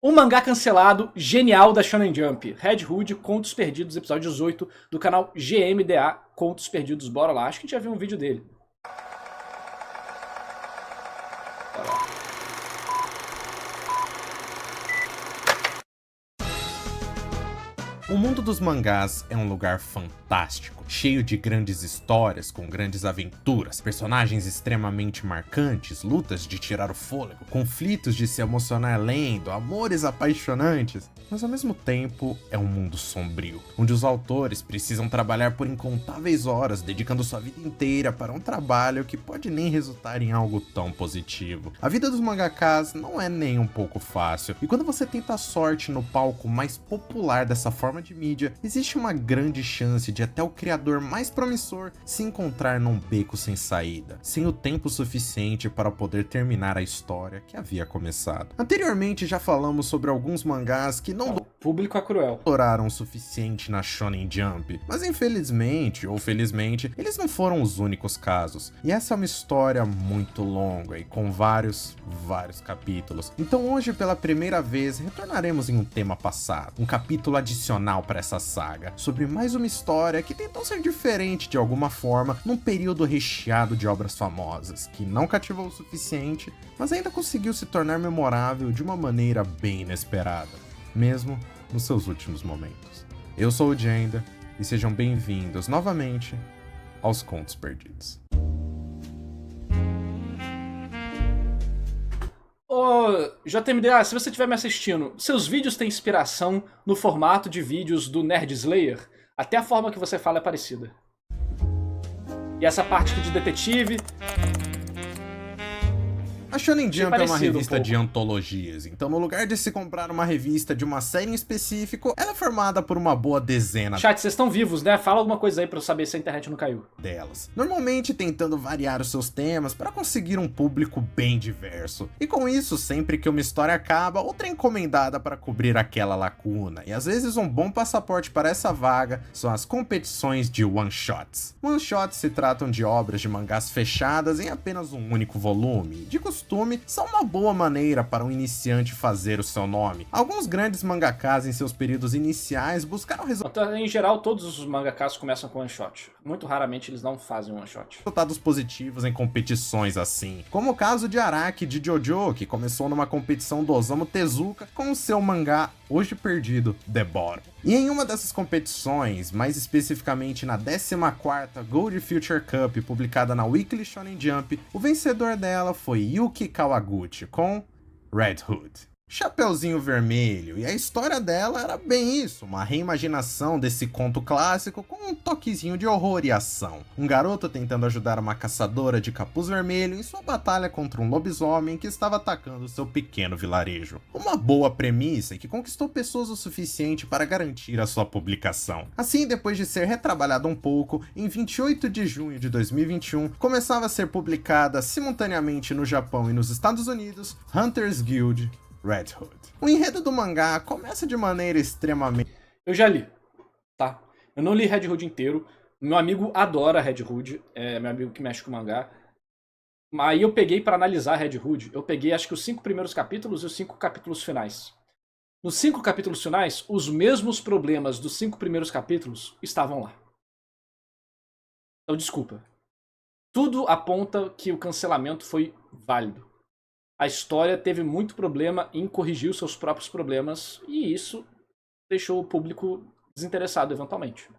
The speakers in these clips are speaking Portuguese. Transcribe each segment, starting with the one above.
Um mangá cancelado genial da Shonen Jump. Red Hood, Contos Perdidos, episódio 18, do canal GMDA Contos Perdidos. Bora lá, acho que a gente já viu um vídeo dele. Bora lá. O mundo dos mangás é um lugar fantástico, cheio de grandes histórias, com grandes aventuras, personagens extremamente marcantes, lutas de tirar o fôlego, conflitos de se emocionar lendo, amores apaixonantes. Mas ao mesmo tempo é um mundo sombrio, onde os autores precisam trabalhar por incontáveis horas, dedicando sua vida inteira para um trabalho que pode nem resultar em algo tão positivo. A vida dos mangakas não é nem um pouco fácil, e quando você tenta a sorte no palco mais popular dessa forma de mídia, existe uma grande chance de até o criador mais promissor se encontrar num beco sem saída, sem o tempo suficiente para poder terminar a história que havia começado. Anteriormente já falamos sobre alguns mangás que não O público é cruel. duraram o suficiente na Shonen Jump, mas infelizmente ou felizmente eles não foram os únicos casos. E essa é uma história muito longa e com vários capítulos. Então hoje pela primeira vez retornaremos em um tema passado, um capítulo adicional para essa saga, sobre mais uma história que tentou ser diferente de alguma forma num período recheado de obras famosas, que não cativou o suficiente, mas ainda conseguiu se tornar memorável de uma maneira bem inesperada, mesmo nos seus últimos momentos. Eu sou o Jenda e sejam bem-vindos novamente aos Contos Perdidos. Ô, JMDA, se você estiver me assistindo, seus vídeos têm inspiração no formato de vídeos do Nerd Slayer? Até a forma que você fala é parecida. E essa parte aqui de detetive... A Shonen Jump é uma revista pouco. de antologias, então no lugar de se comprar uma revista de uma série em específico, ela é formada por uma boa dezena Chat, vocês estão vivos, né? Fala alguma coisa aí pra eu saber se a internet não caiu. delas, normalmente tentando variar os seus temas para conseguir um público bem diverso. E com isso, sempre que uma história acaba, outra é encomendada para cobrir aquela lacuna, e às vezes um bom passaporte para essa vaga são as competições de one-shots. One-shots se tratam de obras de mangás fechadas em apenas um único volume, de costume são uma boa maneira para um iniciante fazer o seu nome. Alguns grandes mangakas em seus períodos iniciais buscaram Então, em geral, todos os mangakas começam com one shot. Muito raramente eles não fazem one shot. resultados positivos em competições assim, como o caso de Araki de Jojo, que começou numa competição do Osamu Tezuka com o seu mangá hoje perdido, The Bottom. E em uma dessas competições, mais especificamente na 14ª Gold Future Cup, publicada na Weekly Shonen Jump, o vencedor dela foi Yuki Kawaguchi com Red Hood. Chapeuzinho Vermelho, e a história dela era bem isso, uma reimaginação desse conto clássico com um toquezinho de horror e ação. Um garoto tentando ajudar uma caçadora de capuz vermelho em sua batalha contra um lobisomem que estava atacando seu pequeno vilarejo. Uma boa premissa que conquistou pessoas o suficiente para garantir a sua publicação. Assim, depois de ser retrabalhada um pouco, em 28 de junho de 2021, começava a ser publicada simultaneamente no Japão e nos Estados Unidos, Hunters Guild Red Hood. O enredo do mangá começa de maneira extremamente... Eu já li, tá? Eu não li Red Hood inteiro. Meu amigo adora Red Hood, é meu amigo que mexe com mangá. Aí eu peguei pra analisar Red Hood. Eu peguei acho que os 5 primeiros capítulos e os 5 capítulos finais. Nos 5 capítulos finais, os mesmos problemas dos 5 primeiros capítulos estavam lá. Então desculpa. Tudo aponta que o cancelamento foi válido. A história teve muito problema em corrigir os seus próprios problemas e isso deixou o público desinteressado eventualmente.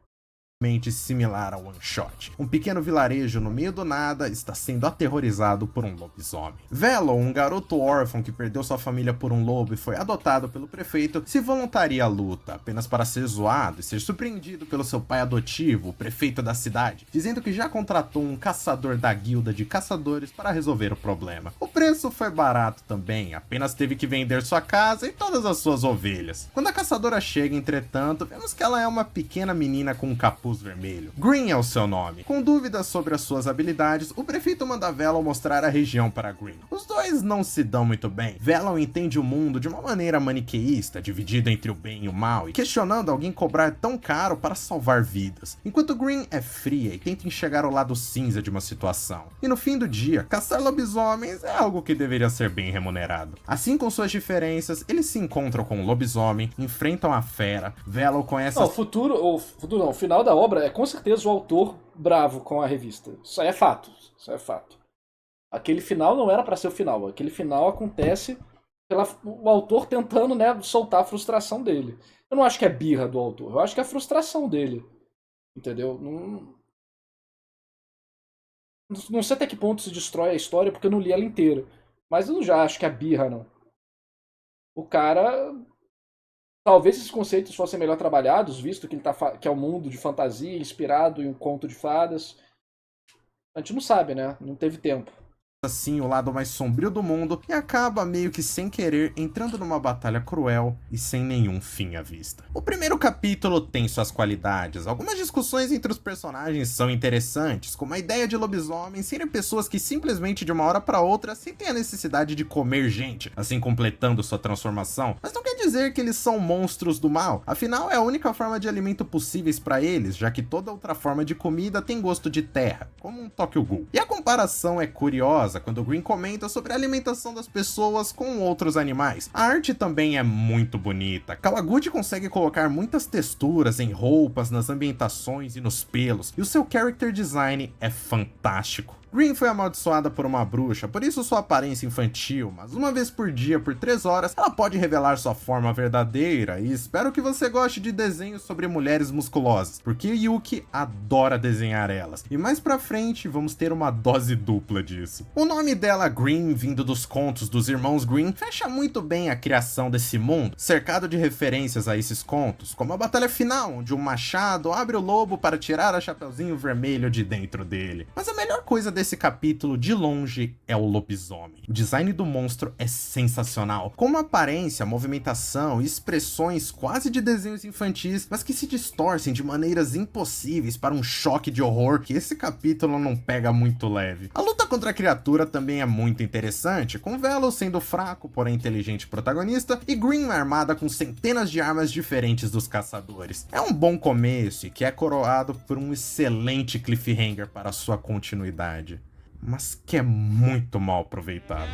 similar ao One Shot. Um pequeno vilarejo no meio do nada está sendo aterrorizado por um lobisomem. Velo, um garoto órfão que perdeu sua família por um lobo e foi adotado pelo prefeito, se voluntaria à luta, apenas para ser zoado e ser surpreendido pelo seu pai adotivo, o prefeito da cidade, dizendo que já contratou um caçador da guilda de caçadores para resolver o problema. O preço foi barato também, apenas teve que vender sua casa e todas as suas ovelhas. Quando a caçadora chega, entretanto, vemos que ela é uma pequena menina com um capuz capuz vermelho. Green é o seu nome. Com dúvidas sobre as suas habilidades, o prefeito manda Velon mostrar a região para Green. Os dois não se dão muito bem. Velon entende o mundo de uma maneira maniqueísta, dividido entre o bem e o mal, e questionando alguém cobrar tão caro para salvar vidas, enquanto Green é fria e tenta enxergar o lado cinza de uma situação. E no fim do dia, caçar lobisomens é algo que deveria ser bem remunerado. Assim, com suas diferenças, eles se encontram com o lobisomem, enfrentam a fera. Velon conhece... Não, o final da obra é com certeza o autor bravo com a revista. Isso aí é fato. Isso é fato. Aquele final não era pra ser o final. Aquele final acontece o autor tentando, né, soltar a frustração dele. Eu não acho que é birra do autor. Eu acho que é a frustração dele. Entendeu? Não sei até que ponto se destrói a história, porque eu não li ela inteira. Mas eu não já acho que é birra, não. O cara... Talvez esses conceitos fossem melhor trabalhados, visto que, que é um mundo de fantasia inspirado em um conto de fadas. A gente não sabe, né? Não teve tempo. Assim, o lado mais sombrio do mundo, e acaba meio que sem querer entrando numa batalha cruel e sem nenhum fim à vista. O primeiro capítulo tem suas qualidades. Algumas discussões entre os personagens são interessantes, como a ideia de lobisomens serem pessoas que simplesmente de uma hora para outra sentem a necessidade de comer gente, assim completando sua transformação, mas não quer dizer que eles são monstros do mal. Afinal, é a única forma de alimento possíveis para eles, já que toda outra forma de comida tem gosto de terra, como um Tokyo Ghoul. E a comparação é curiosa quando o Green comenta sobre a alimentação das pessoas com outros animais. A arte também é muito bonita. Kawaguchi consegue colocar muitas texturas em roupas, nas ambientações e nos pelos, e o seu character design é fantástico. Green foi amaldiçoada por uma bruxa, por isso sua aparência infantil, mas uma vez por dia, por 3 horas, ela pode revelar sua forma verdadeira, e espero que você goste de desenhos sobre mulheres musculosas, porque Yuki adora desenhar elas, e mais pra frente vamos ter uma dose dupla disso. O nome dela, Green, vindo dos contos dos irmãos Green, fecha muito bem a criação desse mundo, cercado de referências a esses contos, como a batalha final, onde um machado abre o lobo para tirar a Chapeuzinho Vermelho de dentro dele. Mas a melhor coisa desse capítulo, de longe, é o lobisomem. O design do monstro é sensacional, com uma aparência, movimentação e expressões quase de desenhos infantis, mas que se distorcem de maneiras impossíveis para um choque de horror que esse capítulo não pega muito leve. A luta contra a criatura também é muito interessante, com Velon sendo fraco, porém inteligente protagonista, e Green armada com centenas de armas diferentes dos caçadores. É um bom começo e que é coroado por um excelente cliffhanger para sua continuidade, mas que é muito mal aproveitado.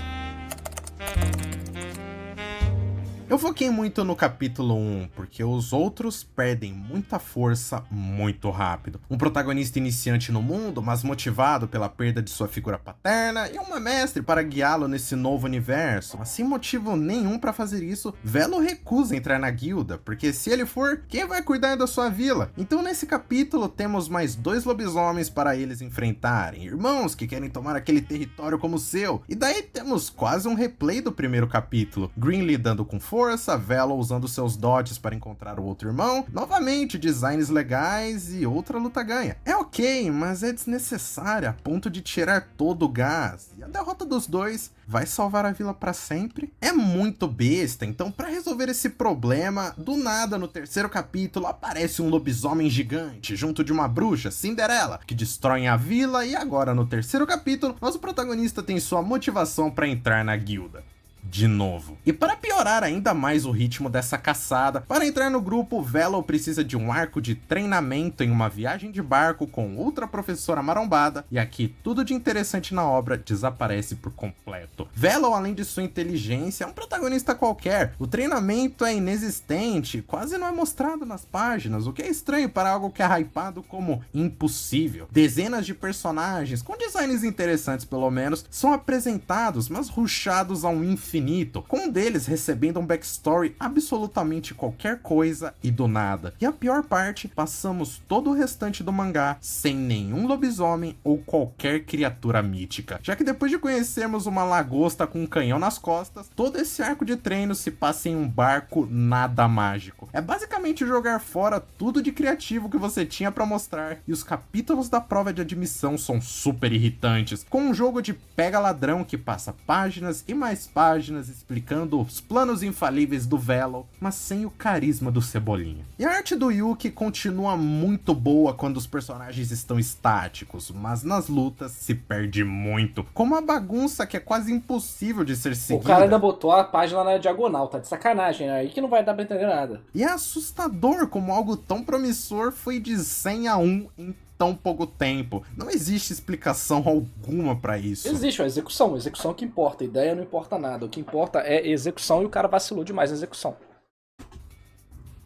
Eu foquei muito no capítulo 1, porque os outros perdem muita força muito rápido. Um protagonista iniciante no mundo, mas motivado pela perda de sua figura paterna, e uma mestre para guiá-lo nesse novo universo. Mas sem motivo nenhum para fazer isso, Velon recusa entrar na guilda, porque se ele for, quem vai cuidar da sua vila? Então nesse capítulo temos mais 2 lobisomens para eles enfrentarem, irmãos que querem tomar aquele território como seu. E daí temos quase um replay do primeiro capítulo, Green lidando com força, Velon usando seus dotes para encontrar o outro irmão, novamente designs legais e outra luta ganha. É ok, mas é desnecessária a ponto de tirar todo o gás, e a derrota dos dois vai salvar a vila para sempre? É muito besta, então para resolver esse problema, do nada no terceiro capítulo aparece um lobisomem gigante junto de uma bruxa, Cinderela, que destroem a vila, e agora no terceiro capítulo, nosso protagonista tem sua motivação para entrar na guilda. De novo. E para piorar ainda mais o ritmo dessa caçada, para entrar no grupo, Velon precisa de um arco de treinamento em uma viagem de barco com outra professora marombada, e aqui tudo de interessante na obra desaparece por completo. Velon, além de sua inteligência, é um protagonista qualquer. O treinamento é inexistente, quase não é mostrado nas páginas, o que é estranho para algo que é hypado como impossível. Dezenas de personagens, com designs interessantes pelo menos, são apresentados, mas rushados ao infinito, com um deles recebendo um backstory absolutamente qualquer coisa e do nada. E a pior parte, passamos todo o restante do mangá sem nenhum lobisomem ou qualquer criatura mítica, já que depois de conhecermos uma lagosta com um canhão nas costas, todo esse arco de treino se passa em um barco nada mágico. É basicamente jogar fora tudo de criativo que você tinha pra mostrar, e os capítulos da prova de admissão são super irritantes, com um jogo de pega ladrão que passa páginas e mais páginas páginas explicando os planos infalíveis do Velo, mas sem o carisma do Cebolinha. E a arte do Yuki continua muito boa quando os personagens estão estáticos, mas nas lutas se perde muito, com uma bagunça que é quase impossível de ser seguida. O cara ainda botou a página na diagonal, tá de sacanagem, né? Aí que não vai dar pra entender nada. E é assustador como algo tão promissor foi de 100 a 1 em tão pouco tempo. Não existe explicação alguma pra isso. Existe, a execução é o que importa, a ideia não importa nada, o que importa é execução e o cara vacilou demais na execução.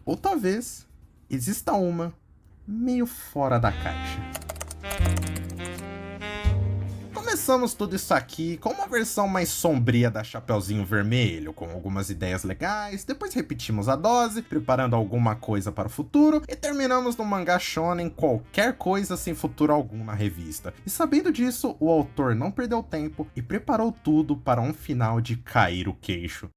Ou talvez exista uma meio fora da caixa. Começamos tudo isso aqui com uma versão mais sombria da Chapeuzinho Vermelho, com algumas ideias legais, depois repetimos a dose, preparando alguma coisa para o futuro, e terminamos no mangá shonen qualquer coisa sem futuro algum na revista. E sabendo disso, o autor não perdeu tempo e preparou tudo para um final de cair o queixo.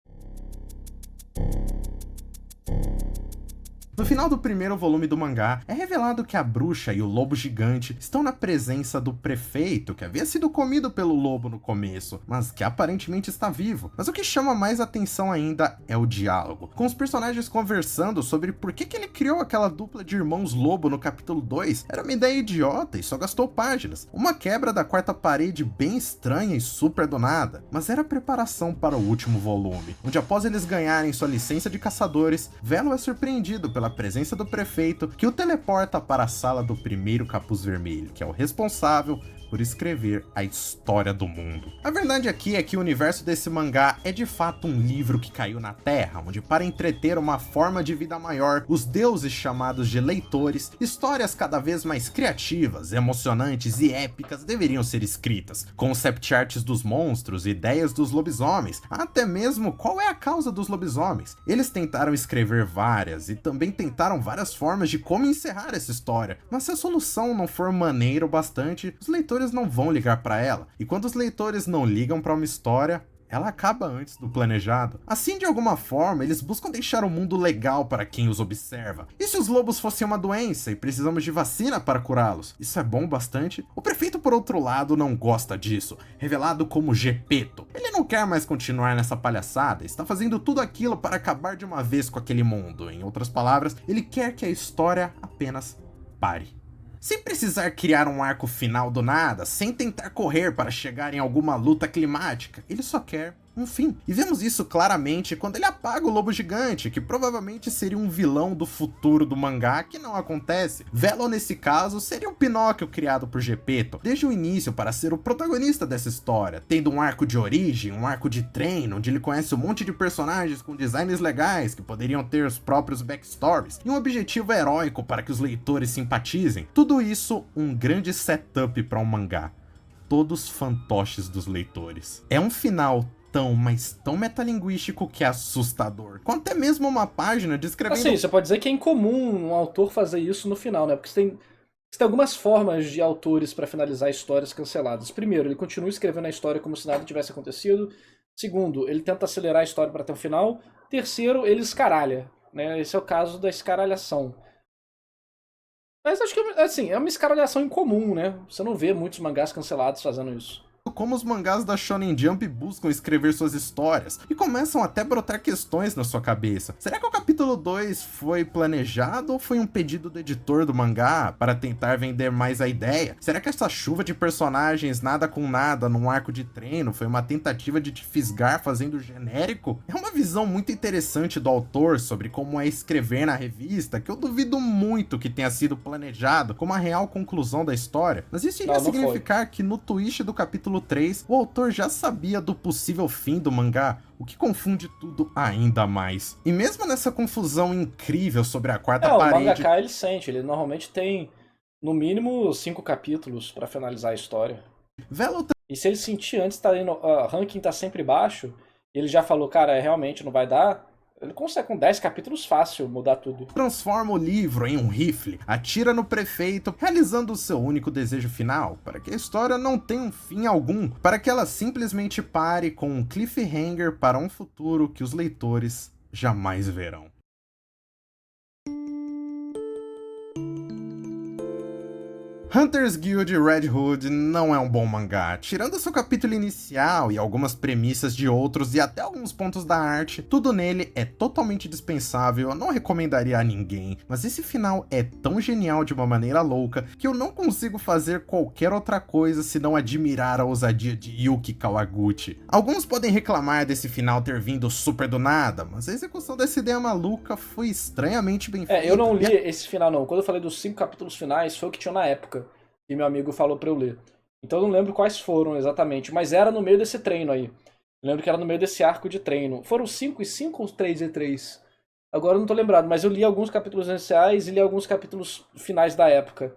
No final do primeiro volume do mangá, é revelado que a bruxa e o lobo gigante estão na presença do prefeito, que havia sido comido pelo lobo no começo, mas que aparentemente está vivo. Mas o que chama mais atenção ainda é o diálogo, com os personagens conversando sobre por que ele criou aquela dupla de irmãos lobo no capítulo 2. Era uma ideia idiota e só gastou páginas. Uma quebra da quarta parede bem estranha e super do nada, mas era preparação para o último volume, onde após eles ganharem sua licença de caçadores, Velo é surpreendido pela presença do prefeito, que o teleporta para a sala do primeiro Capuz Vermelho, que é o responsável por escrever a história do mundo. A verdade aqui é que o universo desse mangá é de fato um livro que caiu na Terra, onde para entreter uma forma de vida maior, os deuses chamados de leitores, histórias cada vez mais criativas, emocionantes e épicas deveriam ser escritas. Concept arts dos monstros, ideias dos lobisomens, até mesmo qual é a causa dos lobisomens. Eles tentaram escrever várias e também tentaram várias formas de como encerrar essa história, mas se a solução não for maneira o bastante, os leitores não vão ligar para ela, e quando os leitores não ligam para uma história, ela acaba antes do planejado. Assim, de alguma forma, eles buscam deixar o mundo legal para quem os observa. E se os lobos fossem uma doença e precisamos de vacina para curá-los? Isso é bom bastante? O prefeito, por outro lado, não gosta disso, revelado como Gepeto. Ele não quer mais continuar nessa palhaçada, está fazendo tudo aquilo para acabar de uma vez com aquele mundo. Em outras palavras, ele quer que a história apenas pare. Sem precisar criar um arco final do nada, sem tentar correr para chegar em alguma luta climática, ele só quer um fim. E vemos isso claramente quando ele apaga o lobo gigante, que provavelmente seria um vilão do futuro do mangá, que não acontece. Velo, nesse caso, seria o Pinóquio criado por Gepeto, desde o início para ser o protagonista dessa história, tendo um arco de origem, um arco de treino, onde ele conhece um monte de personagens com designs legais, que poderiam ter os próprios backstories, e um objetivo heróico para que os leitores simpatizem. Tudo isso um grande setup para um mangá. Todos fantoches dos leitores. É um final mas tão metalinguístico que é assustador. Com até mesmo uma página descrevendo... Assim, você pode dizer que é incomum um autor fazer isso no final, né? Porque você tem algumas formas de autores para finalizar histórias canceladas. Primeiro, ele continua escrevendo a história como se nada tivesse acontecido. Segundo, ele tenta acelerar a história para ter um final. Terceiro, ele escaralha, né? Esse é o caso da escaralhação. Mas acho que, assim, é uma escaralhação incomum, né? Você não vê muitos mangás cancelados fazendo isso. Como os mangás da Shonen Jump buscam escrever suas histórias e começam até a brotar questões na sua cabeça. Será que o capítulo 2 foi planejado ou foi um pedido do editor do mangá para tentar vender mais a ideia? Será que essa chuva de personagens nada com nada num arco de treino foi uma tentativa de te fisgar fazendo genérico? É uma visão muito interessante do autor sobre como é escrever na revista, que eu duvido muito que tenha sido planejado como a real conclusão da história. Mas isso iria significar que no twist do capítulo 3, o autor já sabia do possível fim do mangá, o que confunde tudo ainda mais. E mesmo nessa confusão incrível sobre a quarta parede... O mangaka ele sente, ele normalmente tem no mínimo 5 capítulos para finalizar a história. E se ele sentir antes, ranking tá sempre baixo, ele já falou, cara, realmente não vai dar... Ele consegue com 10 capítulos fácil mudar tudo. Transforma o livro em um rifle, atira no prefeito, realizando o seu único desejo final, para que a história não tenha um fim algum, para que ela simplesmente pare com um cliffhanger para um futuro que os leitores jamais verão. Hunter's Guild Red Hood não é um bom mangá. Tirando seu capítulo inicial e algumas premissas de outros e até alguns pontos da arte, tudo nele é totalmente dispensável, eu não recomendaria a ninguém, mas esse final é tão genial de uma maneira louca que eu não consigo fazer qualquer outra coisa senão admirar a ousadia de Yuki Kawaguchi. Alguns podem reclamar desse final ter vindo super do nada, mas a execução dessa ideia maluca foi estranhamente bem feita. Eu não li esse final não, quando eu falei dos 5 capítulos finais foi o que tinha na época. Que meu amigo falou pra eu ler. Então eu não lembro quais foram exatamente, mas era no meio desse treino aí. Eu lembro que era no meio desse arco de treino. Foram 5 e 5 ou 3 e 3? Agora eu não tô lembrado, mas eu li alguns capítulos iniciais e li alguns capítulos finais da época.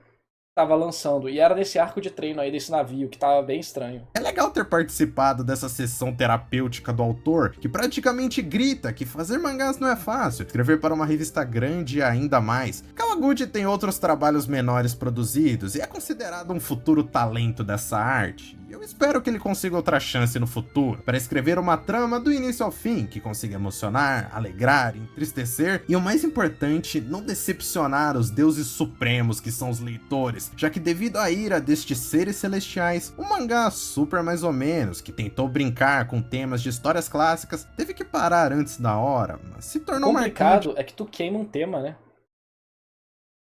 Tava lançando. E era nesse arco de treino aí desse navio, que tava bem estranho. É legal ter participado dessa sessão terapêutica do autor, que praticamente grita que fazer mangás não é fácil, escrever para uma revista grande ainda mais. Kawaguchi tem outros trabalhos menores produzidos e é considerado um futuro talento dessa arte. Eu espero que ele consiga outra chance no futuro, para escrever uma trama do início ao fim, que consiga emocionar, alegrar, entristecer e, o mais importante, não decepcionar os deuses supremos que são os leitores, já que devido à ira destes seres celestiais, um mangá super mais ou menos, que tentou brincar com temas de histórias clássicas, teve que parar antes da hora, mas se tornou marcante. É que tu queima um tema, né?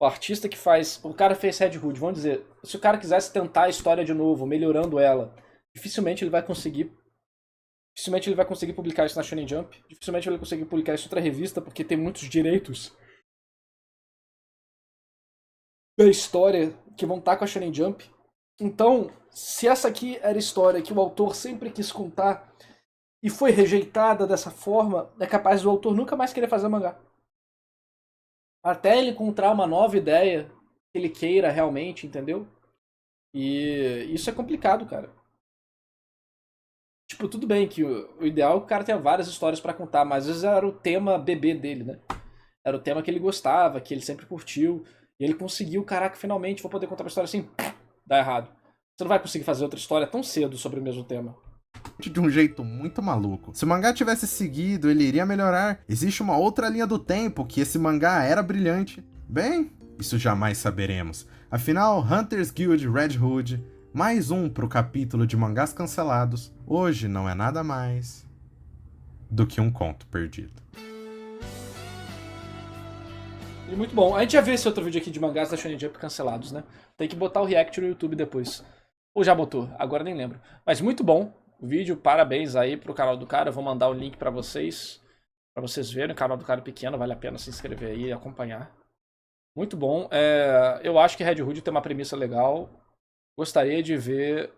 O artista que faz... O cara fez Red Hood, vamos dizer... Se o cara quisesse tentar a história de novo, melhorando ela, dificilmente ele vai conseguir publicar isso na Shonen Jump. Dificilmente ele vai conseguir publicar isso em outra revista, porque tem muitos direitos da história que vão estar com a Shonen Jump. Então, se essa aqui era a história que o autor sempre quis contar e foi rejeitada dessa forma, é capaz do autor nunca mais querer fazer mangá. Até ele encontrar uma nova ideia que ele queira realmente, entendeu? E isso é complicado, cara. Tipo, tudo bem que o ideal é que o cara tenha várias histórias pra contar, mas às vezes era o tema bebê dele, né? Era o tema que ele gostava, que ele sempre curtiu. E ele conseguiu, caraca, finalmente vou poder contar uma história assim. Dá errado. Você não vai conseguir fazer outra história tão cedo sobre o mesmo tema. De um jeito muito maluco. Se o mangá tivesse seguido, ele iria melhorar. Existe uma outra linha do tempo que esse mangá era brilhante. Bem, isso jamais saberemos. Afinal, Hunter's Guild Red Hood, mais um pro capítulo de mangás cancelados, hoje não é nada mais do que um conto perdido. E muito bom. A gente já viu esse outro vídeo aqui de mangás da Shonen Jump cancelados, né? Tem que botar o react no YouTube depois. Ou já botou, agora nem lembro. Mas muito bom o vídeo, parabéns aí pro canal do cara. Eu vou mandar o link pra vocês verem. O canal do cara é pequeno, vale a pena se inscrever aí e acompanhar. Muito bom. Eu acho que Red Hood tem uma premissa legal. Gostaria de ver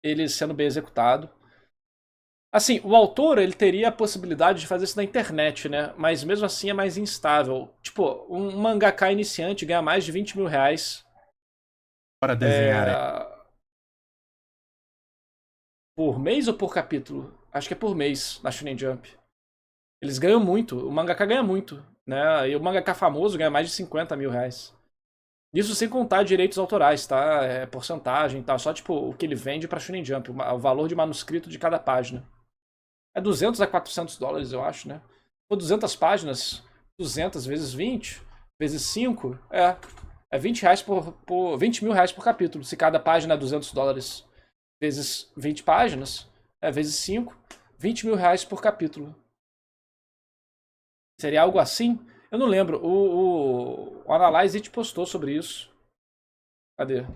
ele sendo bem executado. Assim, o autor ele teria a possibilidade de fazer isso na internet, né? Mas mesmo assim é mais instável. Tipo, um mangaka iniciante ganha mais de 20 mil reais. Para desenhar. Por mês ou por capítulo? Acho que é por mês na Shonen Jump. Eles ganham muito. O mangaka ganha muito, né? E o mangaka famoso ganha mais de 50 mil reais. Isso sem contar direitos autorais, tá? Porcentagem e tal. Só tipo o que ele vende pra Shonen Jump. O valor de manuscrito de cada página. É 200 a 400 dólares, eu acho, né? Por 200 páginas, 200 vezes 20, vezes 5, é 20 reais por 20 mil reais por capítulo. Se cada página é 200 dólares vezes 20 páginas, vezes 5, 20 mil reais por capítulo. Seria algo assim? Eu não lembro. O Analyze It postou sobre isso. Cadê?